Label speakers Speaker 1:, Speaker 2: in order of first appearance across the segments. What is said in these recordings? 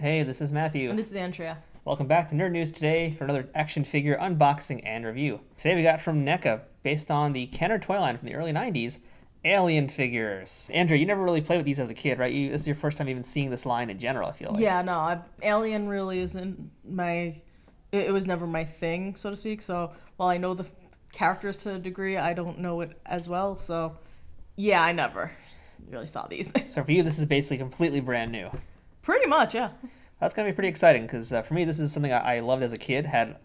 Speaker 1: Hey, this is Matthew.
Speaker 2: And this is Andrea.
Speaker 1: Welcome back to Nerd News today for another action figure unboxing and review. Today we got from NECA, based on the Kenner toy line from the early 90s, Alien figures. Andrea, you never really played with these as a kid, right? This is your first time even seeing this line in general, I feel like.
Speaker 2: Yeah, no, Alien really isn't it was never my thing, so to speak. So while I know the characters to a degree, I don't know it as well. So yeah, I never really saw these.
Speaker 1: So for you, this is basically completely brand new.
Speaker 2: Pretty much, yeah.
Speaker 1: That's going to be pretty exciting, because for me, this is something I loved as a kid. Had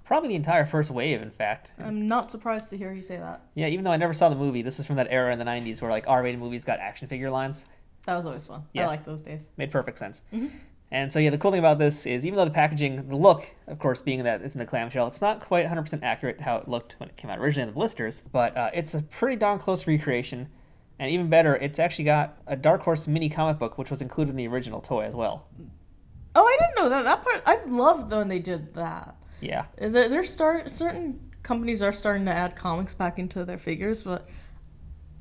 Speaker 1: probably the entire first wave, in fact.
Speaker 2: I'm not surprised to hear you say that.
Speaker 1: Yeah, even though I never saw the movie, this is from that era in the 90s where like R-rated movies got action figure lines.
Speaker 2: That was always fun. Yeah. I like those days.
Speaker 1: Made perfect sense.
Speaker 2: Mm-hmm.
Speaker 1: And so yeah, the cool thing about this is even though the packaging, the look, of course, being that it's in the clamshell, it's not quite 100% accurate how it looked when it came out originally in the blisters, but it's a pretty darn close recreation. And even better, it's actually got a Dark Horse mini comic book, which was included in the original toy as well.
Speaker 2: Oh, I didn't know that. That part, I loved when they did that.
Speaker 1: Yeah.
Speaker 2: Certain companies are starting to add comics back into their figures, but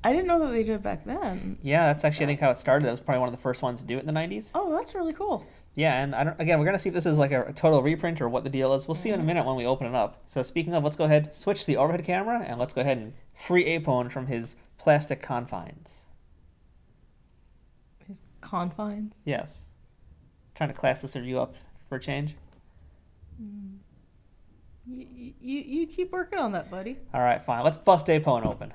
Speaker 2: I didn't know that they did it back then.
Speaker 1: Yeah, that's actually, I think, how it started. That was probably one of the first ones to do it in the 90s.
Speaker 2: Oh, that's really cool.
Speaker 1: Yeah, and again, we're going to see if this is like a total reprint or what the deal is. We'll see in a minute when we open it up. So speaking of, let's go ahead, switch to the overhead camera, and let's go ahead and free Apone from his plastic confines.
Speaker 2: His confines?
Speaker 1: Yes. Trying to class this review up for a change.
Speaker 2: You keep working on that, buddy.
Speaker 1: All right, fine. Let's bust Apone open.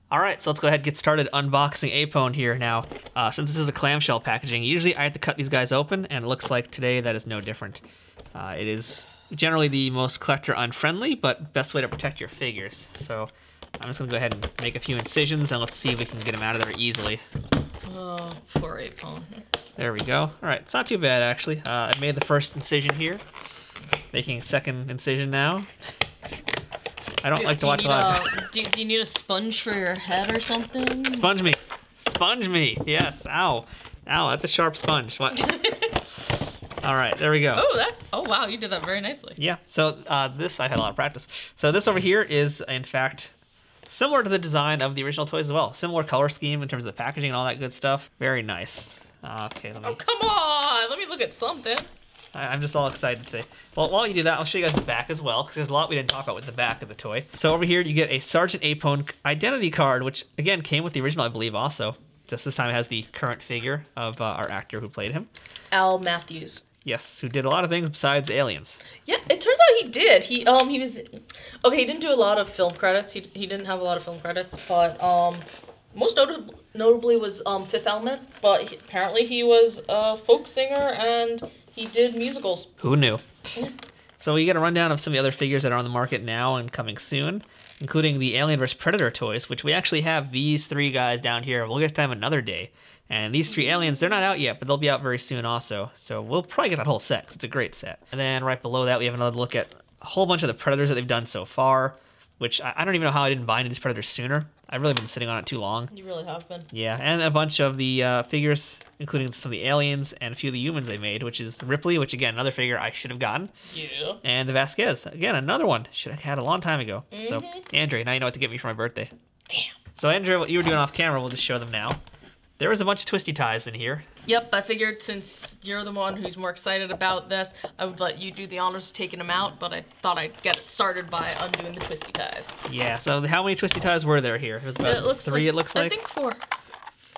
Speaker 1: All right, so let's go ahead and get started unboxing Apone here now. Since this is a clamshell packaging, usually I have to cut these guys open, and it looks like today that is no different. It is generally the most collector unfriendly, but best way to protect your figures. So I'm just gonna go ahead and make a few incisions, and let's see if we can get them out of there easily.
Speaker 2: Oh, poor Apone.
Speaker 1: There we go. All right, it's not too bad actually. I made the first incision here. Making a second incision now. I don't like to watch a lot of...
Speaker 3: Do you need a sponge for your head or something?
Speaker 1: Sponge me. Sponge me. Yes. Ow. Ow, that's a sharp sponge. What? All right, there we go.
Speaker 3: Oh, wow, you did that very nicely.
Speaker 1: Yeah, so this, I had a lot of practice. So this over here is, in fact, similar to the design of the original toys as well. Similar color scheme in terms of the packaging and all that good stuff. Very nice. Okay, let me...
Speaker 3: Oh, come on! Let me look at something.
Speaker 1: I'm just all excited today. Well, while you do that, I'll show you guys the back as well, because there's a lot we didn't talk about with the back of the toy. So over here, you get a Sergeant Apone identity card, which, again, came with the original, I believe, also. Just this time it has the current figure of our actor who played him.
Speaker 3: Al Matthews.
Speaker 1: Yes, who did a lot of things besides Aliens.
Speaker 3: Yeah, it turns out he did. He was... Okay, he didn't do a lot of film credits. He didn't have a lot of film credits, but most notably was Fifth Element, but apparently he was a folk singer and... he did musicals.
Speaker 1: Who knew? So we get a rundown of some of the other figures that are on the market now and coming soon, including the Alien vs. Predator toys, which we actually have these three guys down here. We'll get them another day. And these three aliens, they're not out yet, but they'll be out very soon also. So we'll probably get that whole set, 'cause it's a great set. And then right below that, we have another look at a whole bunch of the Predators that they've done so far, which I don't even know how I didn't buy any of these Predators sooner. I've really been sitting on it too long.
Speaker 3: You really have been.
Speaker 1: Yeah, and a bunch of the figures, including some of the aliens and a few of the humans they made, which is Ripley, which again, another figure I should have gotten.
Speaker 3: Yeah.
Speaker 1: And the Vasquez, again, another one. Should have had a long time ago. So, Andrea, now you know what to get me for my birthday.
Speaker 3: Damn.
Speaker 1: So, Andrea, what you were doing off camera, we'll just show them now. There was a bunch of twisty ties in here.
Speaker 3: Yep, I figured since you're the one who's more excited about this, I would let you do the honors of taking them out, but I thought I'd get it started by undoing the twisty ties.
Speaker 1: Yeah, so how many twisty ties were there here? It was about three, it looks like.
Speaker 3: I think four.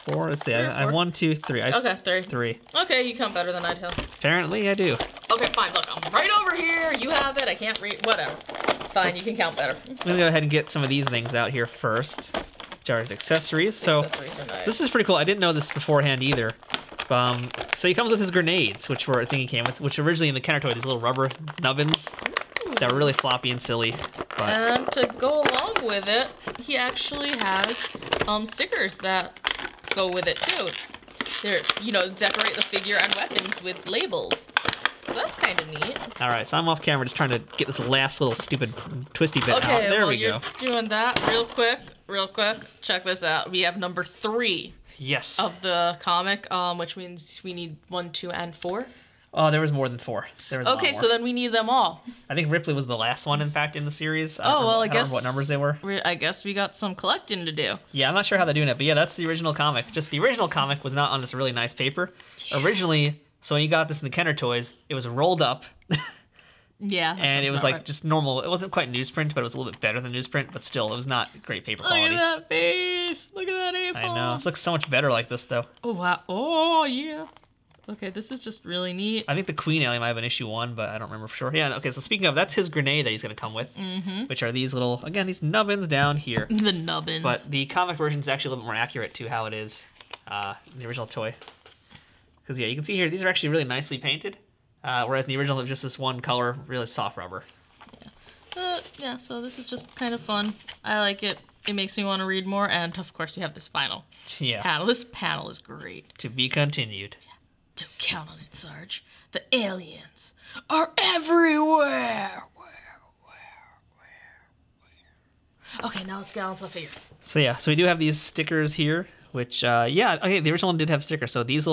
Speaker 1: Four? Let's see, I have 1, 2, 3.
Speaker 3: Okay, three.
Speaker 1: Three.
Speaker 3: Okay, you count better than I do.
Speaker 1: Apparently I do.
Speaker 3: Okay, fine, look, I'm right over here, you have it, I can't read, whatever. Fine, you can count better.
Speaker 1: I'm gonna go ahead and get some of these things out here first. Jars accessories. So
Speaker 3: Accessories are nice.
Speaker 1: This is pretty cool. I didn't know this beforehand either. So he comes with his grenades, which were a thing he came with, which originally in the Kenner toy, these little rubber nubbins that were really floppy and silly. But...
Speaker 3: and to go along with it, he actually has stickers that go with it too. They're, you know, decorate the figure and weapons with labels. So that's kind of neat.
Speaker 1: All right, so I'm off camera just trying to get this last little stupid twisty bit out.
Speaker 3: Okay,
Speaker 1: There
Speaker 3: well,
Speaker 1: we
Speaker 3: you're
Speaker 1: go.
Speaker 3: doing that real quick. Check this out. We have number 3.
Speaker 1: Yes.
Speaker 3: Of the comic, which means we need 1, 2, and 4.
Speaker 1: Oh, there was more than 4. There was a lot
Speaker 3: Okay,
Speaker 1: more.
Speaker 3: so then we need them all.
Speaker 1: I think Ripley was the last one, in fact, in the series.
Speaker 3: Oh, well, I
Speaker 1: don't remember
Speaker 3: guess...
Speaker 1: what numbers they were.
Speaker 3: I guess we got some collecting to do.
Speaker 1: Yeah, I'm not sure how they're doing it, but yeah, that's the original comic. Just the original comic was not on this really nice paper. Yeah. Originally, so when you got this in the Kenner Toys, it was rolled up.
Speaker 3: Yeah.
Speaker 1: And it was like just normal. It wasn't quite newsprint, but it was a little bit better than newsprint, but still, it was not great paper quality.
Speaker 3: Look at that face. Look at that Apone.
Speaker 1: I know. This looks so much better like this, though.
Speaker 3: Oh, wow. Oh, yeah. Okay, this is just really neat.
Speaker 1: I think the Queen alien might have been issue 1, but I don't remember for sure. Yeah, okay, so speaking of, that's his grenade that he's going to come with, which are these little, again, these nubbins down here.
Speaker 3: The nubbins.
Speaker 1: But the comic version is actually a little bit more accurate to how it is in the original toy. Because, yeah, you can see here, these are actually really nicely painted, whereas in the original, it was just this one color, really soft rubber.
Speaker 3: Yeah. Yeah, so this is just kind of fun. I like it. It makes me want to read more, and of course, you have this final panel. This panel is great.
Speaker 1: To be continued.
Speaker 3: Don't count on it, Sarge. The aliens are everywhere. Okay, now let's get on to the figure.
Speaker 1: So yeah, so we do have these stickers here, which yeah, okay, the original one did have stickers. So these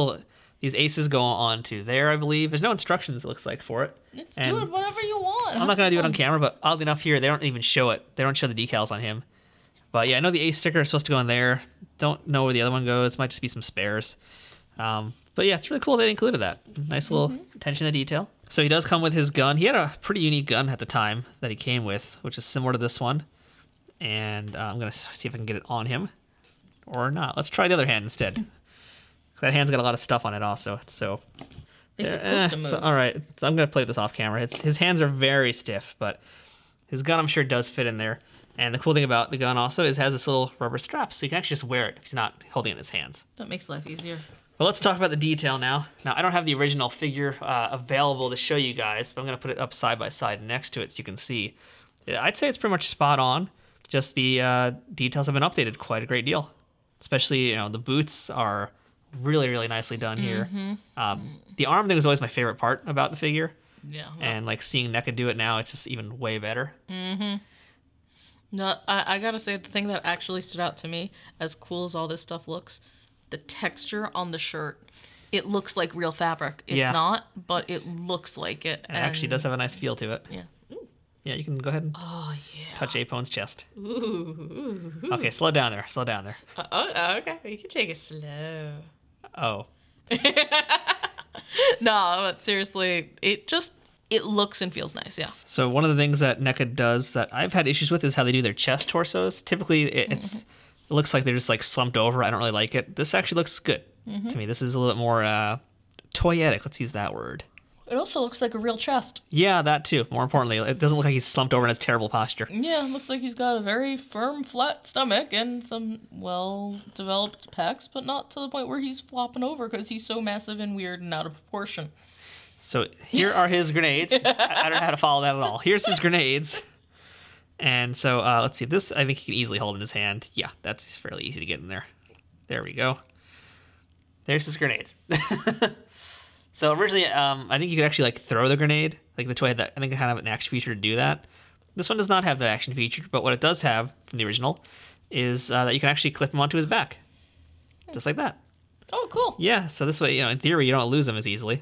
Speaker 1: aces go on to there, I believe. There's no instructions, it looks like, for it.
Speaker 3: It's do it whatever you want.
Speaker 1: I'm not gonna do it on camera, but oddly enough here, they don't even show it. They don't show the decals on him. But yeah, I know the ace sticker is supposed to go in there. Don't know where the other one goes. Might just be some spares. But yeah, it's really cool they included that. Nice little attention to detail. So he does come with his gun. He had a pretty unique gun at the time that he came with, which is similar to this one. And I'm going to see if I can get it on him or not. Let's try the other hand instead. That hand's got a lot of stuff on it also. So,
Speaker 3: they're supposed to move.
Speaker 1: So, all right, so I'm going to play this off camera. His hands are very stiff, but his gun I'm sure does fit in there. And the cool thing about the gun also is it has this little rubber strap, so you can actually just wear it if he's not holding it in his hands.
Speaker 3: That makes life easier.
Speaker 1: Well, let's talk about the detail now. Now, I don't have the original figure available to show you guys, but I'm going to put it up side by side next to it so you can see. I'd say it's pretty much spot on. Just the details have been updated quite a great deal. Especially, you know, the boots are really, really nicely done here. The arm thing was always my favorite part about the figure.
Speaker 3: Yeah.
Speaker 1: And, like, seeing NECA do it now, it's just even way better.
Speaker 3: No, I gotta say, the thing that actually stood out to me, as cool as all this stuff looks, the texture on the shirt. It looks like real fabric. It's not, but it looks like it.
Speaker 1: And it actually does have a nice feel to it.
Speaker 3: Yeah. Ooh.
Speaker 1: Yeah, you can go ahead and touch Apone's chest. Okay, slow down there. Slow down there.
Speaker 3: Okay. You can take it slow.
Speaker 1: Oh.
Speaker 3: No, but seriously, it looks and feels nice, yeah.
Speaker 1: So one of the things that NECA does that I've had issues with is how they do their chest torsos. Typically, it looks like they're just like slumped over. I don't really like it. This actually looks good to me. This is a little bit more toyetic. Let's use that word.
Speaker 3: It also looks like a real chest.
Speaker 1: Yeah, that too. More importantly, it doesn't look like he's slumped over and has terrible posture.
Speaker 3: Yeah, it looks like he's got a very firm, flat stomach and some well-developed pecs, but not to the point where he's flopping over because he's so massive and weird and out of proportion.
Speaker 1: So here are his grenades. I don't know how to follow that at all. Here's his grenades. And so let's see. This I think he can easily hold in his hand. Yeah, that's fairly easy to get in there. There we go. There's his grenades. So originally, I think you could actually like throw the grenade. Like the toy had that. I think it kind of had an action feature to do that. This one does not have that action feature, but what it does have from the original is that you can actually clip him onto his back, just like that.
Speaker 3: Oh, cool.
Speaker 1: Yeah. So this way, you know, in theory, you don't lose him as easily.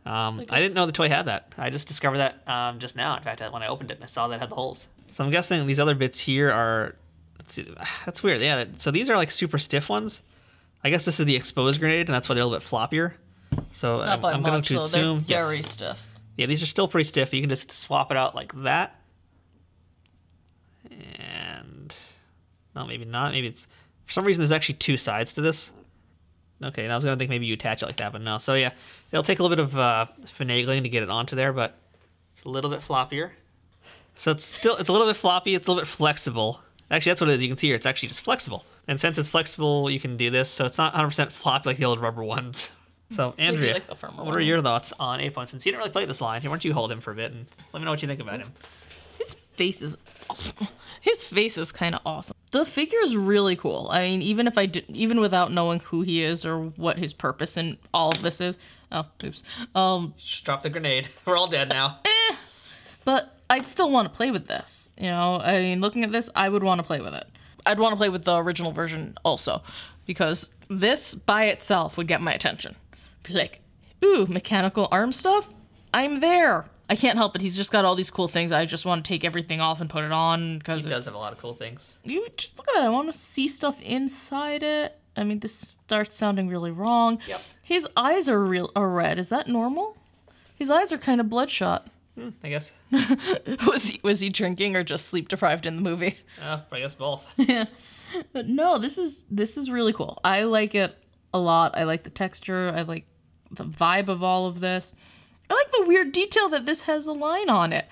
Speaker 1: I didn't know the toy had that. I just discovered that just now. In fact, when I opened it, I saw that it had the holes. So I'm guessing these other bits here are. Let's see, that's weird. Yeah. So these are like super stiff ones. I guess this is the exposed grenade, and that's why they're a little bit floppier. So
Speaker 3: Not by
Speaker 1: I'm
Speaker 3: much,
Speaker 1: going to assume
Speaker 3: they're very stiff.
Speaker 1: Yeah, these are still pretty stiff. You can just swap it out like that. And no, maybe not. Maybe it's for some reason there's actually two sides to this. Okay, and I was gonna think maybe you attach it like that, but no. So yeah, it'll take a little bit of finagling to get it onto there, but it's a little bit floppier. So it's a little bit floppy. It's a little bit flexible. Actually, that's what it is. You can see here, it's actually just flexible. And since it's flexible, you can do this. So it's not 100% floppy like the old rubber ones. So, Andrea,
Speaker 3: like the firmer
Speaker 1: what
Speaker 3: one.
Speaker 1: are your thoughts on Apone? Since you didn't really play this line, why don't you hold him for a bit and let me know what you think about him.
Speaker 3: His face is kind of awesome. The figure is really cool. I mean, even without knowing who he is or what his purpose in all of this is. Oh, oops.
Speaker 1: Just drop the grenade. We're all dead now.
Speaker 3: But I'd still want to play with this. You know, I mean, looking at this, I would want to play with it. I'd want to play with the original version also, because this by itself would get my attention. Like,
Speaker 2: Ooh, mechanical arm stuff? I'm there. I can't help it. He's just got all these cool things. I just want to take everything off and put it on because
Speaker 1: He does have a lot of cool things.
Speaker 2: You just look at that. I want to see stuff inside it. I mean, this starts sounding really wrong.
Speaker 1: Yep.
Speaker 2: His eyes are red. Is that normal? His eyes are kind of bloodshot.
Speaker 1: I guess.
Speaker 2: Was he drinking or just sleep deprived in the movie?
Speaker 1: I guess both.
Speaker 2: Yeah. But no, this is really cool. I like it a lot. I like the texture. I like the vibe of all of this. I like the weird detail that this has a line on it.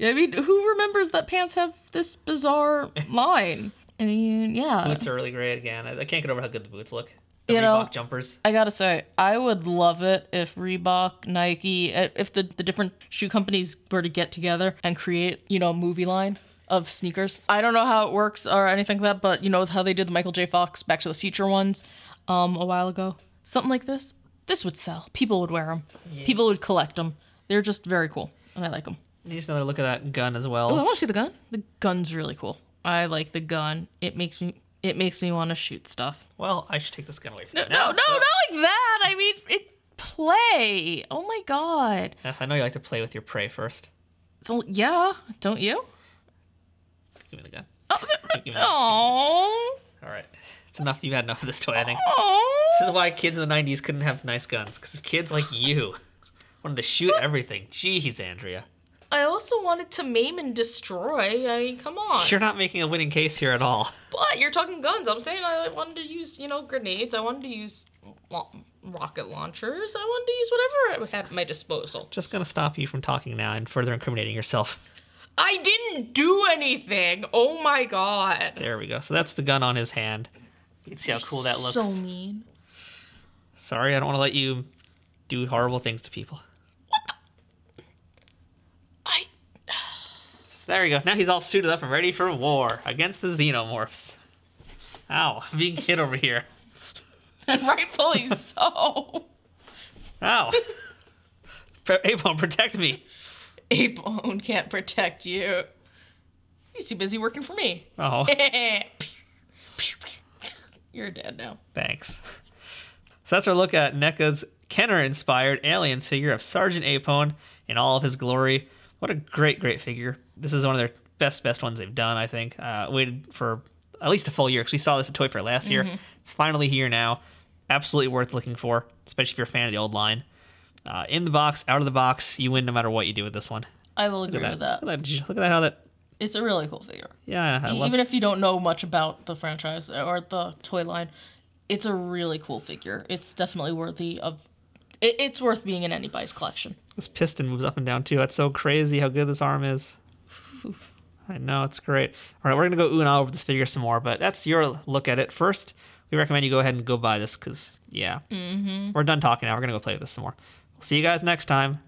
Speaker 2: I mean, who remembers that pants have this bizarre line? I mean, yeah.
Speaker 1: Boots are really great again. I can't get over how good the boots look. The
Speaker 2: You know,
Speaker 1: Reebok jumpers.
Speaker 2: I gotta say, I would love it if Reebok, Nike, if the different shoe companies were to get together and create, a movie line of sneakers. I don't know how it works or anything like that, but you know how they did the Michael J. Fox Back to the Future ones a while ago? Something like this. This would sell. People would wear them. Yeah. People would collect them. They're just very cool, and I like them.
Speaker 1: You just another look at that gun as well.
Speaker 2: Oh, I want to see the gun. The gun's really cool. I like the gun. It makes me want to shoot stuff.
Speaker 1: Well, I should take this gun away from
Speaker 2: No,
Speaker 1: you now.
Speaker 2: not like that. I mean, play. Oh my god.
Speaker 1: I know you like to play with your prey first.
Speaker 2: Well, yeah, don't you?
Speaker 1: Give me the gun.
Speaker 2: Oh,
Speaker 1: All right. It's enough. You've had enough of this toy, I think.
Speaker 2: Aww.
Speaker 1: This is why kids in the 90s couldn't have nice guns. Because kids like you wanted to shoot everything. Jeez, Andrea.
Speaker 3: I also wanted to maim and destroy. I mean, come on.
Speaker 1: You're not making a winning case here at all.
Speaker 3: But you're talking guns. I'm saying I wanted to use, grenades. I wanted to use rocket launchers. I wanted to use whatever I had at my disposal.
Speaker 1: Just going to stop you from talking now and further incriminating yourself.
Speaker 3: I didn't do anything. Oh my god.
Speaker 1: There we go. So that's the gun on his hand. You can see how cool that looks.
Speaker 2: So mean.
Speaker 1: Sorry, I don't want to let you do horrible things to people. So there we go. Now he's all suited up and ready for war against the xenomorphs. Ow, I'm being hit over here.
Speaker 2: And rightfully so.
Speaker 1: Ow. Apone, protect me.
Speaker 2: Apone can't protect you. He's too busy working for me.
Speaker 1: Oh.
Speaker 2: You're dead now.
Speaker 1: Thanks. So that's our look at NECA's Kenner-inspired Aliens figure of Sergeant Apone in all of his glory. What a great, great figure. This is one of their best ones they've done, I think. Waited for at least a full year, because we saw this at Toy Fair last year. It's finally here now. Absolutely worth looking for, especially if you're a fan of the old line. In the box, out of the box, you win no matter what you do with this one.
Speaker 2: I will agree with that.
Speaker 1: Look at that, how that...
Speaker 2: It's a really cool figure.
Speaker 1: Yeah, I love
Speaker 2: Even if you don't know much about the franchise or the toy line, it's a really cool figure. It's definitely worthy of... It's worth being in anybody's collection.
Speaker 1: This piston moves up and down, too. That's so crazy how good this arm is. I know, it's great. All right, we're going to go ooh and ah over this figure some more, but that's your look at it. First, we recommend you go ahead and go buy this because, yeah. We're done talking now. We're going to go play with this some more. We'll see you guys next time.